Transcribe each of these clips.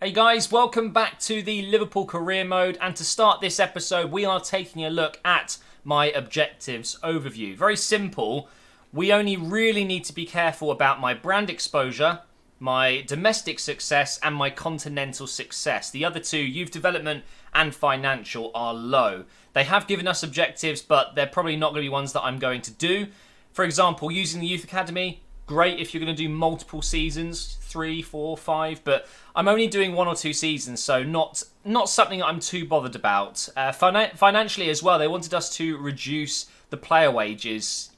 Hey guys, welcome back to the Liverpool career mode, and to start this episode we are taking a look at my objectives overview. Very simple. We only really need to be careful about my brand exposure, my domestic success and my continental success. The other two, youth development and financial, are low. They have given us objectives, but they're probably not going to be ones that I'm going to do. For example, using the youth academy, great if you're going to do multiple seasons, 3, 4, 5, but I'm only doing 1 or 2 seasons, so not something I'm too bothered about. Financially as well, they wanted us to reduce the player wages.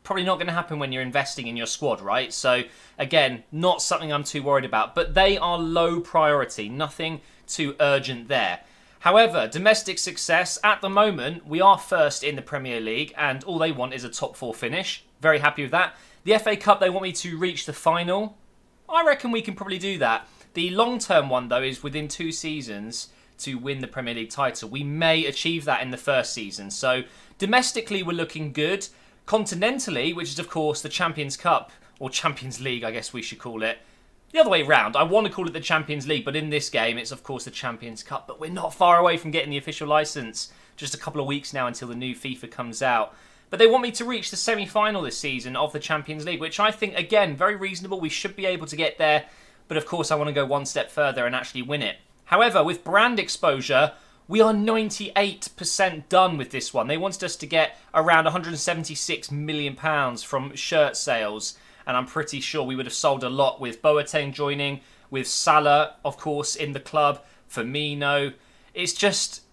Probably not going to happen when you're investing in your squad, right? So again, not something I'm too worried about, but they are low priority, nothing too urgent there. However, domestic success, at the moment, we are first in the Premier League, and all they want is a top 4 finish. Very happy with that. The FA Cup, they want me to reach the final. I reckon we can probably do that. The long-term one, though, is within 2 seasons to win the Premier League title. We may achieve that in the first season. So domestically, we're looking good. Continentally, which is, of course, the Champions Cup, or Champions League, I guess we should call it. The other way round. I want to call it the Champions League, but in this game, it's, of course, the Champions Cup. But we're not far away from getting the official licence. Just a couple of weeks now until the new FIFA comes out. But they want me to reach the semi-final this season of the Champions League, which I think, again, very reasonable. We should be able to get there. But, of course, I want to go one step further and actually win it. However, with brand exposure, we are 98% done with this one. They wanted us to get around £176 million from shirt sales. And I'm pretty sure we would have sold a lot with Boateng joining, with Salah, of course, in the club, Firmino. It's just,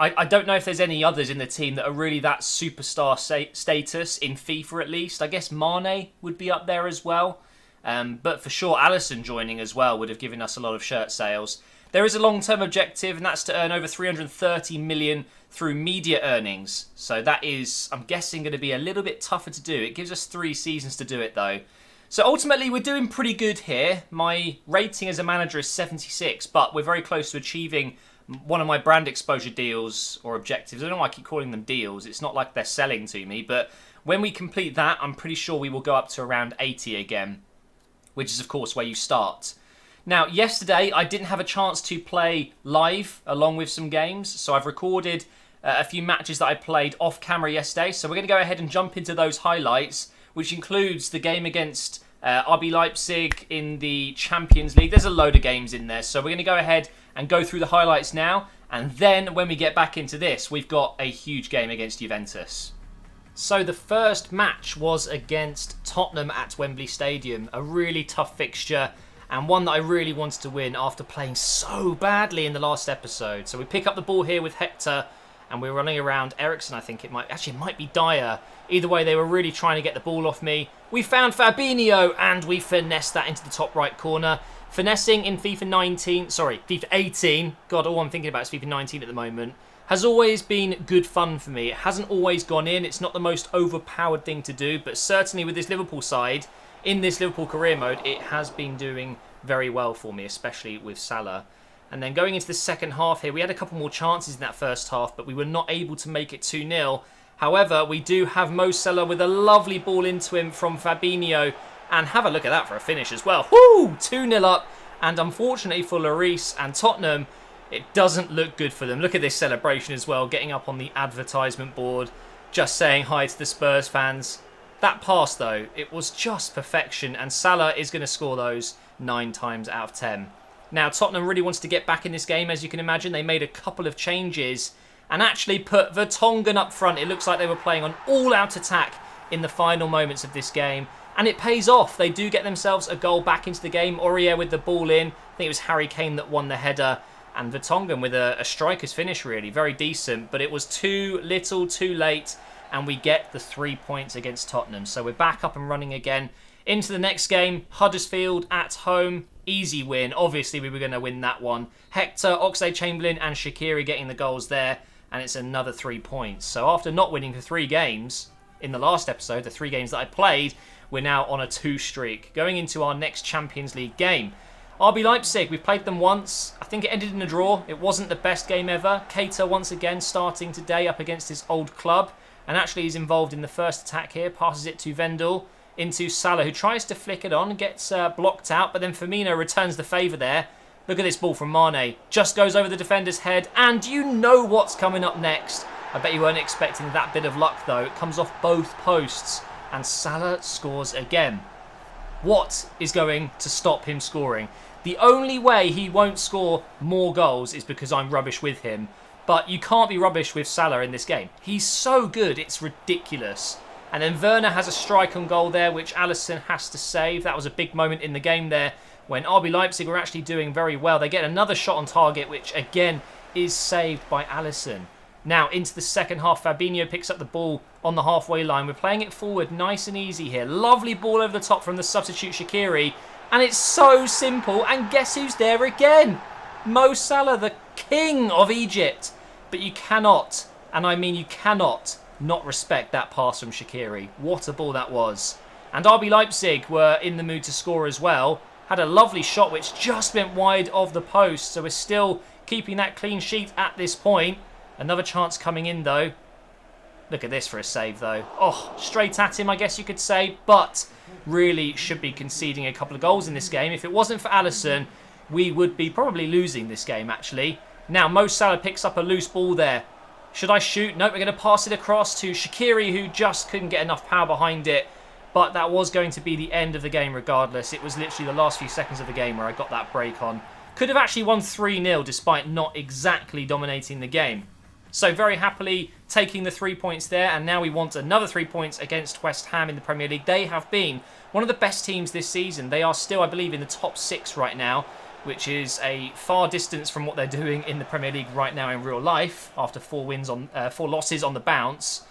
I don't know if there's any others in the team that are really that superstar status, in FIFA at least. I guess Mane would be up there as well. But for sure, Alisson joining as well would have given us a lot of shirt sales. There is a long-term objective, and that's to earn over 330 million through media earnings. So that is, I'm guessing, going to be a little bit tougher to do. It gives us 3 seasons to do it, though. So ultimately, we're doing pretty good here. My rating as a manager is 76, but we're very close to achieving one of my brand exposure deals or objectives. I don't know why I keep calling them deals. It's not like they're selling to me, but when we complete that, I'm pretty sure we will go up to around 80 again, which is, of course, where you start. Now, yesterday, I didn't have a chance to play live along with some games, so I've recorded a few matches that I played off camera yesterday, so we're going to go ahead and jump into those highlights, which includes the game against RB Leipzig in the Champions League. There's a load of games in there, so we're going to go ahead and go through the highlights now, and then when we get back into this, we've got a huge game against Juventus. So the first match was against Tottenham at Wembley Stadium, a really tough fixture, and one that I really wanted to win after playing so badly in the last episode. So we pick up the ball here with Hector, and we're running around Ericsson, I think it might be Dyer. Either way, they were really trying to get the ball off me. We found Fabinho, and we finessed that into the top right corner. Finessing in FIFA 18, God, all I'm thinking about is FIFA 19 at the moment, has always been good fun for me. It hasn't always gone in, it's not the most overpowered thing to do, but certainly with this Liverpool side, in this Liverpool career mode, it has been doing very well for me, especially with Salah. And then going into the second half here, we had a couple more chances in that first half, but we were not able to make it 2-0. However, we do have Mo Salah with a lovely ball into him from Fabinho. And have a look at that for a finish as well. Woo! 2-0 up. And unfortunately for Lloris and Tottenham, it doesn't look good for them. Look at this celebration as well, getting up on the advertisement board, just saying hi to the Spurs fans. That pass, though, it was just perfection, and Salah is going to score those 9 times out of 10. Now, Tottenham really wants to get back in this game, as you can imagine. They made a couple of changes and actually put Vertonghen up front. It looks like they were playing on all-out attack in the final moments of this game, and it pays off. They do get themselves a goal back into the game. Aurier with the ball in. I think it was Harry Kane that won the header, and Vertonghen with a striker's finish, really. Very decent, but it was too little, too late, and we get the 3 points against Tottenham. So we're back up and running again. Into the next game, Huddersfield at home. Easy win. Obviously, we were going to win that one. Hector, Oxlade-Chamberlain and Shaqiri getting the goals there, and it's another 3 points. So after not winning for 3 games in the last episode, the 3 games that I played, we're now on a 2 streak. Going into our next Champions League game. RB Leipzig, we've played them once. I think it ended in a draw. It wasn't the best game ever. Keita once again starting today up against his old club. And actually he's involved in the first attack here. Passes it to Vendel into Salah, who tries to flick it on and gets blocked out. But then Firmino returns the favour there. Look at this ball from Mane. Just goes over the defender's head, and you know what's coming up next. I bet you weren't expecting that bit of luck, though. It comes off both posts, and Salah scores again. What is going to stop him scoring? The only way he won't score more goals is because I'm rubbish with him. But you can't be rubbish with Salah in this game. He's so good, it's ridiculous. And then Werner has a strike on goal there, which Alisson has to save. That was a big moment in the game there when RB Leipzig were actually doing very well. They get another shot on target, which again is saved by Alisson. Now into the second half, Fabinho picks up the ball on the halfway line. We're playing it forward nice and easy here. Lovely ball over the top from the substitute Shaqiri. And it's so simple. And guess who's there again? Mo Salah, the king of Egypt. But you cannot, and I mean you cannot, not respect that pass from Shaqiri. What a ball that was. And RB Leipzig were in the mood to score as well. Had a lovely shot which just went wide of the post. So we're still keeping that clean sheet at this point. Another chance coming in though. Look at this for a save though. Oh, straight at him I guess you could say. But really should be conceding a couple of goals in this game. If it wasn't for Alisson, we would be probably losing this game actually. Now Mo Salah picks up a loose ball there. Should I shoot? Nope, we're going to pass it across to Shaqiri, who just couldn't get enough power behind it. But that was going to be the end of the game regardless. It was literally the last few seconds of the game where I got that break on. Could have actually won 3-0 despite not exactly dominating the game. So very happily taking the 3 points there. And now we want another 3 points against West Ham in the Premier League. They have been one of the best teams this season. They are still, I believe, in the top 6 right now, which is a far distance from what they're doing in the Premier League right now in real life after 4 losses on the bounce.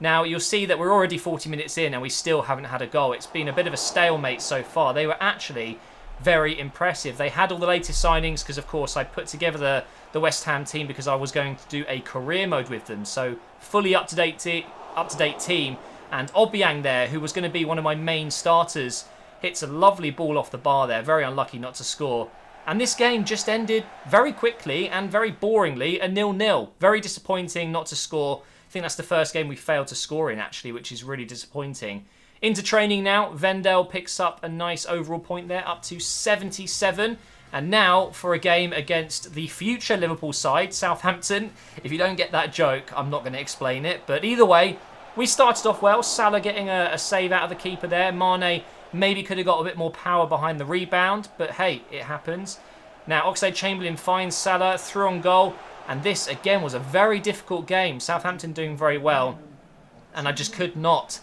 Now, you'll see that we're already 40 minutes in and we still haven't had a goal. It's been a bit of a stalemate so far. They were actually very impressive. They had all the latest signings because, of course, I put together the West Ham team because I was going to do a career mode with them. So, fully up-to-date team. And Obiang there, who was going to be one of my main starters, hits a lovely ball off the bar there. Very unlucky not to score. And this game just ended very quickly and very boringly, a 0-0. Very disappointing not to score. I think that's the first game we failed to score in, actually, which is really disappointing. Into training now. Vendel picks up a nice overall point there, up to 77. And now for a game against the future Liverpool side, Southampton. If you don't get that joke, I'm not going to explain it. But either way, we started off well. Salah getting a save out of the keeper there. Mane maybe could have got a bit more power behind the rebound, but hey, it happens. Now, Oxlade-Chamberlain finds Salah, through on goal, and this, again, was a very difficult game. Southampton doing very well, and I just could not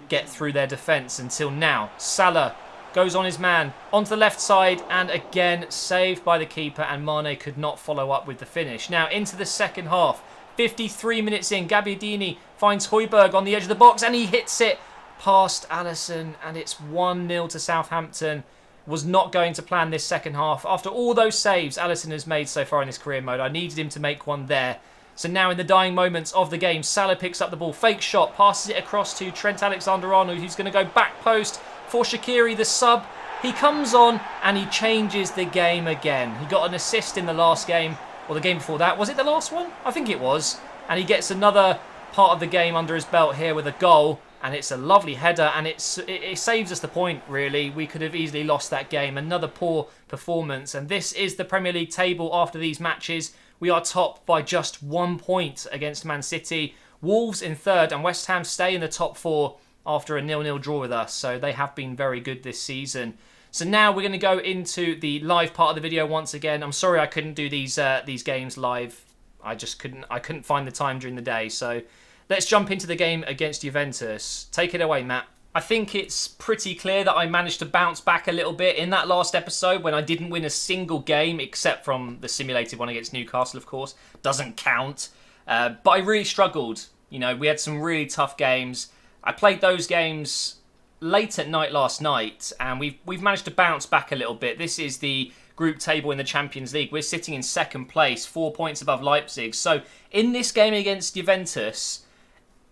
get through their defence until now. Salah goes on his man, onto the left side, and again, saved by the keeper, and Mane could not follow up with the finish. Now, into the second half, 53 minutes in, Gabbiadini finds Højbjerg on the edge of the box, and he hits it past Alisson, and it's 1-0 to Southampton. Was not going to plan this second half. After all those saves Alisson has made so far in his career mode, I needed him to make one there. So now in the dying moments of the game, Salah picks up the ball, fake shot, passes it across to Trent Alexander-Arnold, who's going to go back post for Shaqiri, the sub. He comes on and he changes the game again. He got an assist in the last game, or the game before that. Was it the last one? I think it was. And he gets another part of the game under his belt here with a goal. And it's a lovely header, and it saves us the point, really. We could have easily lost that game. Another poor performance. And this is the Premier League table after these matches. We are topped by just 1 point against Man City. Wolves in third, and West Ham stay in the top 4 after a 0-0 draw with us. So they have been very good this season. So now we're going to go into the live part of the video once again. I'm sorry I couldn't do these games live. I couldn't find the time during the day. So let's jump into the game against Juventus. Take it away, Matt. I think it's pretty clear that I managed to bounce back a little bit in that last episode when I didn't win a single game, except from the simulated one against Newcastle, of course. Doesn't count. But I really struggled. You know, we had some really tough games. I played those games late at night last night, and we've managed to bounce back a little bit. This is the group table in the Champions League. We're sitting in second place, 4 points above Leipzig. So in this game against Juventus,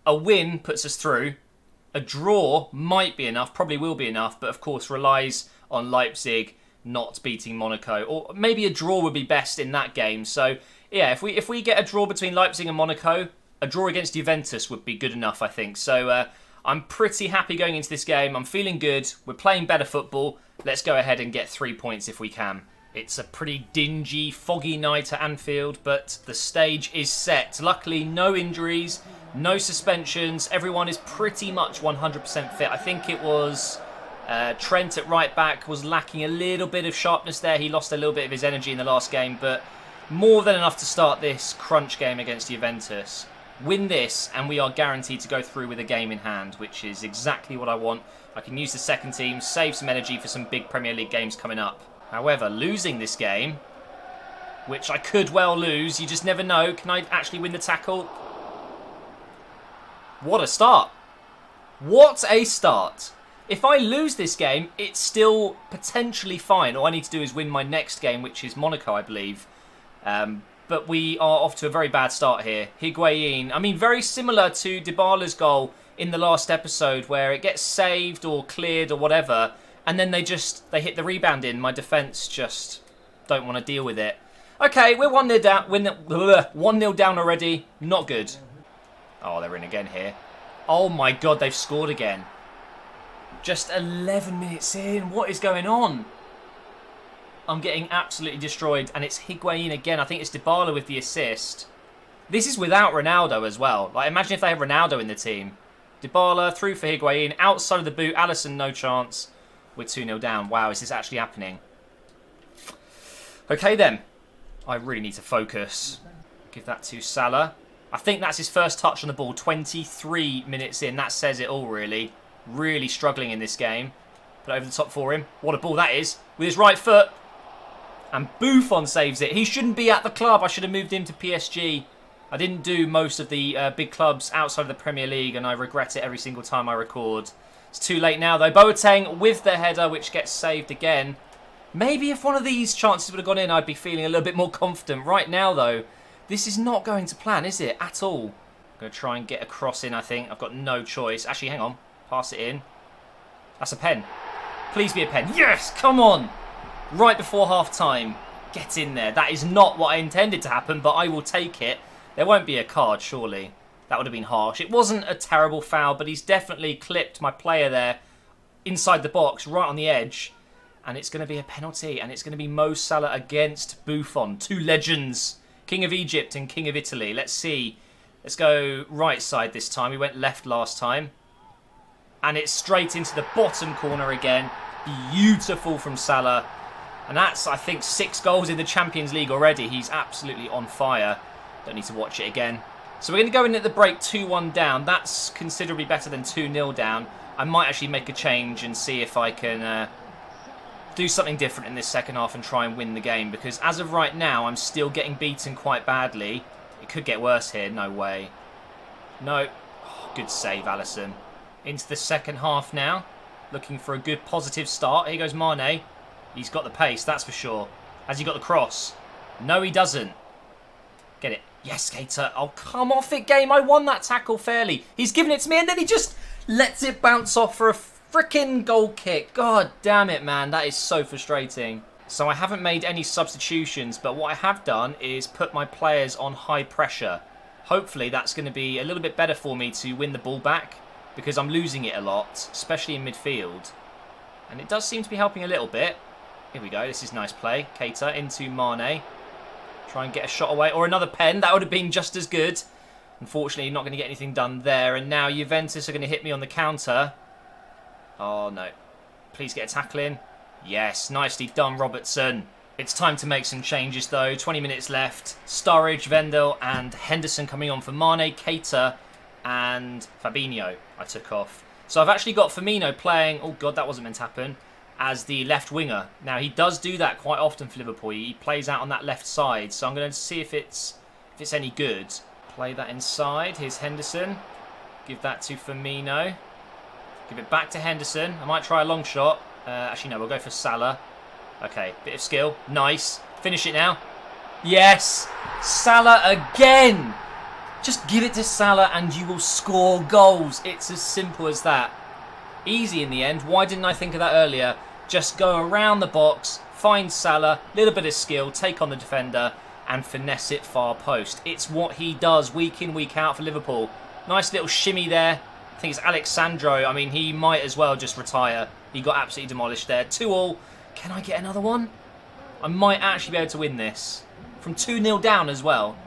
a win puts us through. A draw might be enough, probably will be enough, but of course relies on Leipzig not beating Monaco. Or maybe a draw would be best in that game. So yeah, if we get a draw between Leipzig and Monaco, a draw against Juventus would be good enough, I think. So I'm pretty happy going into this game. I'm feeling good. We're playing better football. Let's go ahead and get 3 points if we can. It's a pretty dingy, foggy night at Anfield, but the stage is set. Luckily, no injuries, no suspensions. Everyone is pretty much 100% fit. I think it was Trent at right back was lacking a little bit of sharpness there. He lost a little bit of his energy in the last game, but more than enough to start this crunch game against Juventus. Win this, and we are guaranteed to go through with a game in hand, which is exactly what I want. I can use the second team, save some energy for some big Premier League games coming up. However, losing this game, which I could well lose, you just never know. Can I actually win the tackle? What a start. What a start. If I lose this game, it's still potentially fine. All I need to do is win my next game, which is Monaco, I believe. But we are off to a very bad start here. Higuain, I mean, very similar to Dybala's goal in the last episode where it gets saved or cleared or whatever, and then they hit the rebound in. My defence just don't want to deal with it. Okay, we're 1-0 down. 1-0 down already. Not good. Oh, they're in again here. Oh my God, they've scored again. Just 11 minutes in. What is going on? I'm getting absolutely destroyed, and it's Higuain again. I think it's Dybala with the assist. This is without Ronaldo as well. Like, imagine if they had Ronaldo in the team. Dybala through for Higuain, outside of the boot. Alisson, no chance. We're 2-0 down. Wow, is this actually happening? Okay then. I really need to focus. Give that to Salah. I think that's his first touch on the ball. 23 minutes in. That says it all, really. Really struggling in this game. Put it over the top for him. What a ball that is. With his right foot. And Buffon saves it. He shouldn't be at the club. I should have moved him to PSG. I didn't do most of the big clubs outside of the Premier League, and I regret it every single time I record. It's too late now, though. Boateng with the header, which gets saved again. Maybe if one of these chances would have gone in, I'd be feeling a little bit more confident. Right now, though, this is not going to plan, is it? At all. I'm going to try and get a cross in, I think. I've got no choice. Actually, hang on. Pass it in. That's a pen. Please be a pen. Yes! Come on! Right before half-time. Get in there. That is not what I intended to happen, but I will take it. There won't be a card, surely. That would have been harsh. It wasn't a terrible foul, but he's definitely clipped my player there inside the box, right on the edge. And it's going to be a penalty, and it's going to be Mo Salah against Buffon. Two legends. King of Egypt and King of Italy. Let's see. Let's go right side this time. We went left last time. And it's straight into the bottom corner again. Beautiful from Salah. And that's, I think, 6 goals in the Champions League already. He's absolutely on fire. Don't need to watch it again. So we're going to go in at the break 2-1 down. That's considerably better than 2-0 down. I might actually make a change and see if I can do something different in this second half and try and win the game. Because as of right now, I'm still getting beaten quite badly. It could get worse here. No way. No. Oh, good save, Alisson. Into the second half now. Looking for a good positive start. Here goes Mane. He's got the pace, that's for sure. Has he got the cross? No, he doesn't. Get it. Yes, Keita. Oh, come off it, game. I won that tackle fairly. He's given it to me, and then he just lets it bounce off for a freaking goal kick. God damn it, man. That is so frustrating. So I haven't made any substitutions, but what I have done is put my players on high pressure. Hopefully, that's going to be a little bit better for me to win the ball back, because I'm losing it a lot, especially in midfield. And it does seem to be helping a little bit. Here we go. This is nice play. Keita into Mane. Try and get a shot away. Or another pen. That would have been just as good. Unfortunately, not going to get anything done there. And now Juventus are going to hit me on the counter. Oh, no. Please get a tackle in. Yes, nicely done, Robertson. It's time to make some changes, though. 20 minutes left. Sturridge, Vendel, and Henderson coming on for Mane, Keita, and Fabinho I took off. So I've actually got Firmino playing... Oh, God, that wasn't meant to happen. As the left winger. Now, he does do that quite often for Liverpool. He plays out on that left side. So I'm going to see if it's any good. Play that inside. Here's Henderson. Give that to Firmino. Give it back to Henderson. I might try a long shot. Actually, no, we'll go for Salah. Okay, bit of skill. Nice. Finish it now. Yes! Salah again! Just give it to Salah and you will score goals. It's as simple as that. Easy in the end. Why didn't I think of that earlier? Just go around the box, find Salah, little bit of skill, take on the defender, and finesse it far post. It's what he does week in, week out for Liverpool. Nice little shimmy there. I think it's Alexandro. I mean, he might as well just retire. He got absolutely demolished there. 2-2. Can I get another one? I might actually be able to win this. From 2-0 down as well.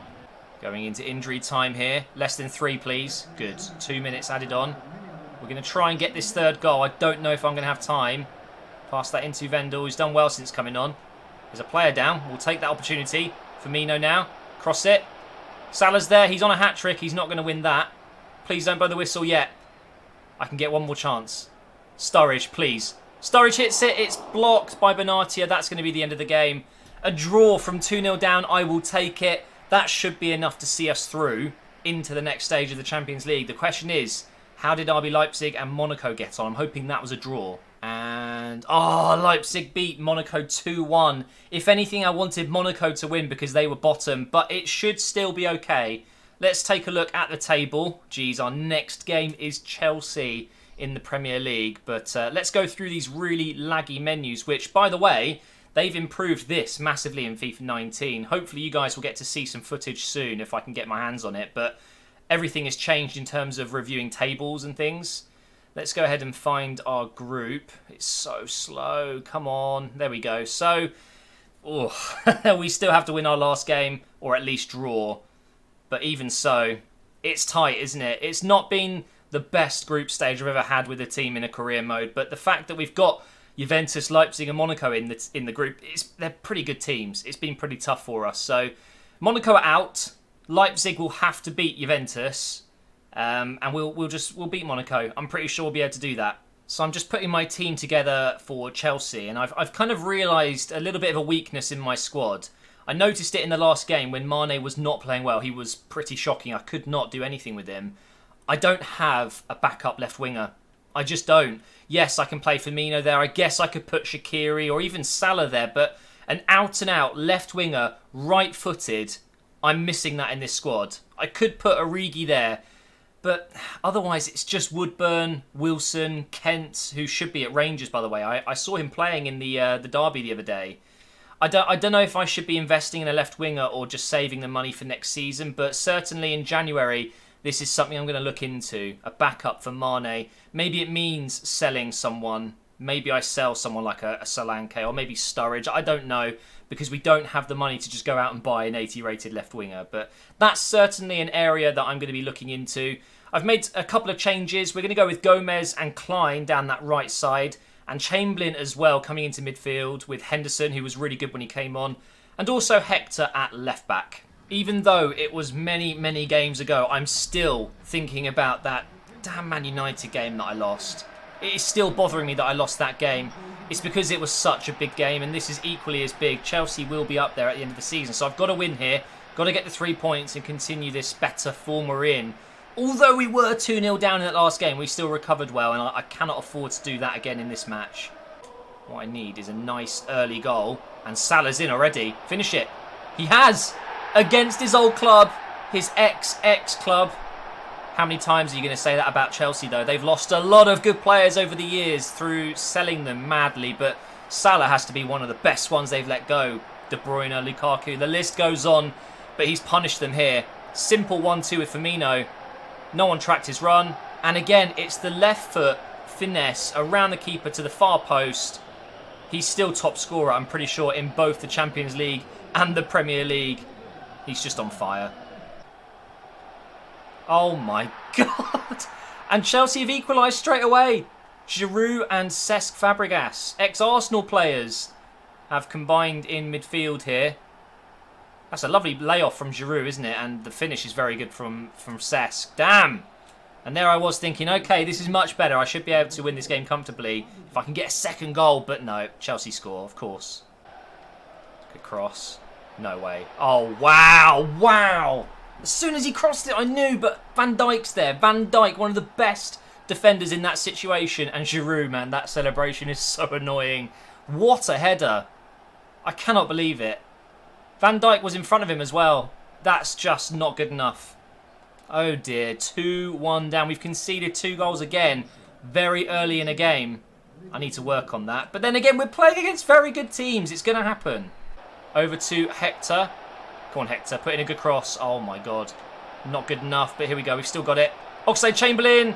Going into injury time here. Less than 3, please. Good. 2 minutes added on. We're going to try and get this third goal. I don't know if I'm going to have time. Pass that into Vendel, who's done well since coming on. There's a player down. We'll take that opportunity. Firmino now. Cross it. Salah's there. He's on a hat-trick. He's not going to win that. Please don't blow the whistle yet. I can get one more chance. Sturridge, please. Sturridge hits it. It's blocked by Benatia. That's going to be the end of the game. A draw from 2-0 down. I will take it. That should be enough to see us through into the next stage of the Champions League. The question is, how did RB Leipzig and Monaco get on? I'm hoping that was a draw. And, Leipzig beat Monaco 2-1. If anything, I wanted Monaco to win because they were bottom, but it should still be okay. Let's take a look at the table. Geez, our next game is Chelsea in the Premier League. But let's go through these really laggy menus, which, by the way, they've improved this massively in FIFA 19. Hopefully you guys will get to see some footage soon if I can get my hands on it. But everything has changed in terms of reviewing tables and things. Let's go ahead and find our group. It's so slow. Come on. There we go. So, we still have to win our last game or at least draw. But even so, it's tight, isn't it? It's not been the best group stage I've ever had with a team in a career mode. But the fact that we've got Juventus, Leipzig and Monaco in the group, they're pretty good teams. It's been pretty tough for us. So, Monaco are out. Leipzig will have to beat Juventus. And we'll beat Monaco. I'm pretty sure we'll be able to do that. So I'm just putting my team together for Chelsea, and I've kind of realised a little bit of a weakness in my squad. I noticed it in the last game when Mane was not playing well. He was pretty shocking. I could not do anything with him. I don't have a backup left winger. I just don't. Yes, I can play Firmino there. I guess I could put Shaqiri or even Salah there, but an out-and-out left winger, right-footed, I'm missing that in this squad. I could put Origi there. But otherwise, it's just Woodburn, Wilson, Kent, who should be at Rangers, by the way. I saw him playing in the derby the other day. I don't know if I should be investing in a left winger or just saving the money for next season, but certainly in January, this is something I'm going to look into. A backup for Mane. Maybe it means selling someone. Maybe I sell someone like a Solanke or maybe Sturridge. I don't know, because we don't have the money to just go out and buy an 80 rated left winger. But that's certainly an area that I'm going to be looking into. I've made a couple of changes. We're going to go with Gomez and Klein down that right side. And Chamberlain as well coming into midfield with Henderson, who was really good when he came on. And also Hector at left back. Even though it was many, many games ago, I'm still thinking about that damn Man United game that I lost. It is still bothering me that I lost that game. It's because it was such a big game, and this is equally as big. Chelsea will be up there at the end of the season, so I've got to win here. Got to get the 3 points and continue this better form we're in. Although we were 2-0 down in that last game, we still recovered well, and I cannot afford to do that again in this match. What I need is a nice early goal, and Salah's in already. Finish it. He has! Against his old club, his ex-club. How many times are you going to say that about Chelsea, though? They've lost a lot of good players over the years through selling them madly, but Salah has to be one of the best ones they've let go. De Bruyne, Lukaku, the list goes on, but he's punished them here. Simple 1-2 with Firmino. No one tracked his run. And again, it's the left foot finesse around the keeper to the far post. He's still top scorer, I'm pretty sure, in both the Champions League and the Premier League. He's just on fire. Oh my God. And Chelsea have equalised straight away. Giroud and Cesc Fabregas, ex-Arsenal players, have combined in midfield here. That's a lovely layoff from Giroud, isn't it? And the finish is very good from Cesc. Damn. And there I was thinking, okay, this is much better. I should be able to win this game comfortably if I can get a second goal. But no, Chelsea score, of course. Good cross. No way. Oh, wow. Wow. As soon as he crossed it, I knew, but Van Dijk's there. Van Dijk, one of the best defenders in that situation. And Giroud, man, that celebration is so annoying. What a header. I cannot believe it. Van Dijk was in front of him as well. That's just not good enough. Oh dear, 2-1 down. We've conceded 2 goals again very early in a game. I need to work on that. But then again, we're playing against very good teams. It's going to happen. Over to Hector. Come on, Hector. Put in a good cross. Oh, my God. Not good enough, but here we go. We've still got it. Oxlade-Chamberlain.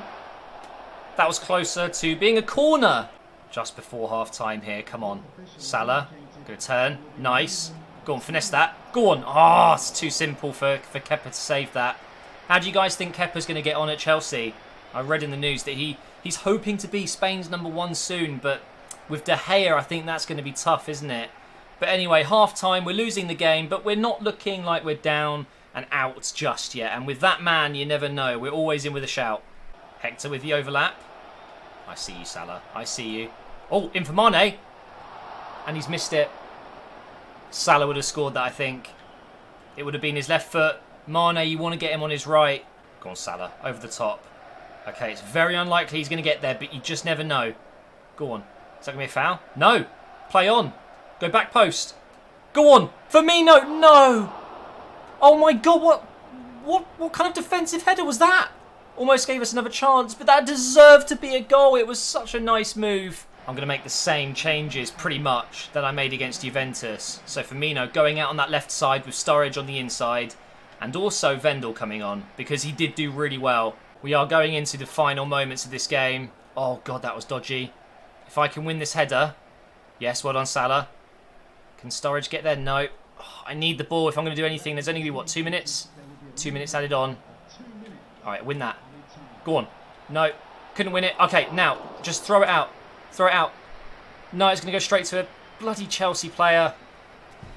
That was closer to being a corner. Just before half-time here. Come on. Salah. Good turn. Nice. Go on, finesse that. Go on. Oh, it's too simple for Kepa to save that. How do you guys think Kepa's going to get on at Chelsea? I read in the news that he's hoping to be Spain's #1 soon, but with De Gea, I think that's going to be tough, isn't it? But anyway, half-time, we're losing the game, but we're not looking like we're down and out just yet. And with that man, you never know. We're always in with a shout. Hector with the overlap. I see you, Salah. I see you. Oh, in for Mane. And he's missed it. Salah would have scored that, I think. It would have been his left foot. Mane, you want to get him on his right. Go on, Salah. Over the top. Okay, it's very unlikely he's going to get there, but you just never know. Go on. Is that going to be a foul? No. Play on. Go back post. Go on. Firmino. No. Oh my God. What kind of defensive header was that? Almost gave us another chance, but that deserved to be a goal. It was such a nice move. I'm going to make the same changes, pretty much, that I made against Juventus. So Firmino going out on that left side with Sturridge on the inside. And also Vendel coming on, because he did do really well. We are going into the final moments of this game. Oh God, that was dodgy. If I can win this header. Yes, well done, Salah. Can Sturridge get there? No. Oh, I need the ball if I'm going to do anything. There's only going to be, what, 2 minutes? 2 minutes added on. All right, win that. Go on. No, couldn't win it. Okay, now, just throw it out. Throw it out. No, it's going to go straight to a bloody Chelsea player.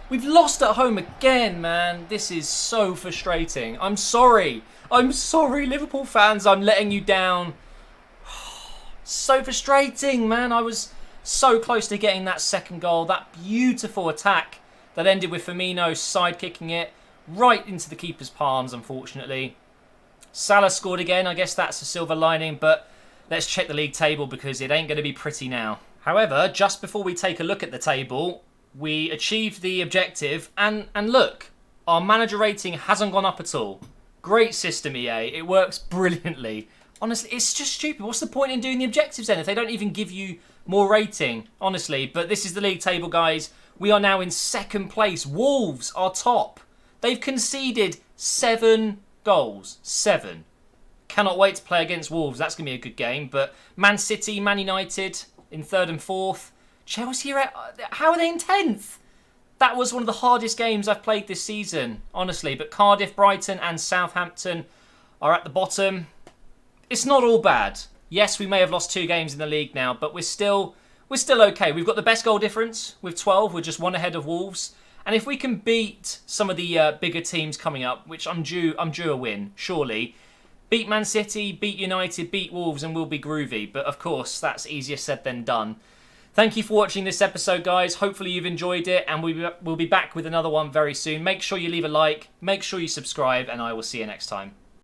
We've lost at home again, man. This is so frustrating. I'm sorry. I'm sorry, Liverpool fans. I'm letting you down. So frustrating, man. I was so close to getting that second goal. That beautiful attack that ended with Firmino side-kicking it right into the keeper's palms, unfortunately. Salah scored again. I guess that's a silver lining, but let's check the league table because it ain't going to be pretty now. However, just before we take a look at the table, we achieved the objective, and look, our manager rating hasn't gone up at all. Great system, EA. It works brilliantly. Honestly, it's just stupid. What's the point in doing the objectives then if they don't even give you more rating? Honestly, but this is the league table, guys. We are now in second place. Wolves are top. They've conceded 7 goals. 7. Cannot wait to play against Wolves. That's going to be a good game. But Man City, Man United in 3rd and 4th. Chelsea, how are they in 10th? That was one of the hardest games I've played this season, honestly. But Cardiff, Brighton and Southampton are at the bottom. It's not all bad. Yes, we may have lost 2 games in the league now, but we're still okay. We've got the best goal difference with 12. We're just 1 ahead of Wolves. And if we can beat some of the bigger teams coming up, which I'm due a win, surely. Beat Man City, beat United, beat Wolves, and we'll be groovy. But of course, that's easier said than done. Thank you for watching this episode, guys. Hopefully you've enjoyed it, and we'll be back with another one very soon. Make sure you leave a like, make sure you subscribe, and I will see you next time.